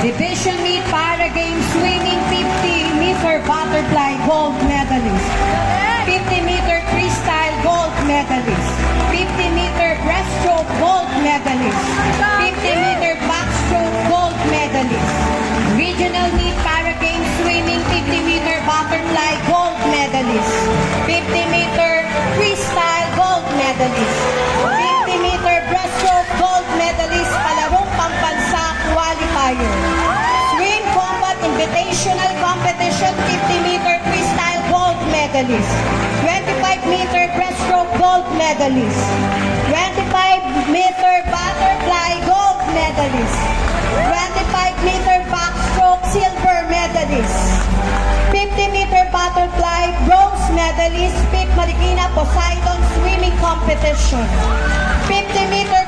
Division meet para game swimming 50-meter butterfly gold medalist. 50-meter freestyle gold medalist. 50-meter breaststroke gold medalist. 50-meter backstroke gold medalist. Regional meet para game swimming 50-meter butterfly gold medalist. 50-meter freestyle gold medalist. 50-meter breaststroke gold medalist palarong pambansa qualifier. Swim combat invitational competition 50-meter freestyle gold medalist. 25-meter breaststroke gold medalist. 25-meter butterfly gold medalist. 25-meter backstroke silver medalist. 50-meter butterfly bronze medalist, Pic Marikina Poseidon swimming competition. 50-meter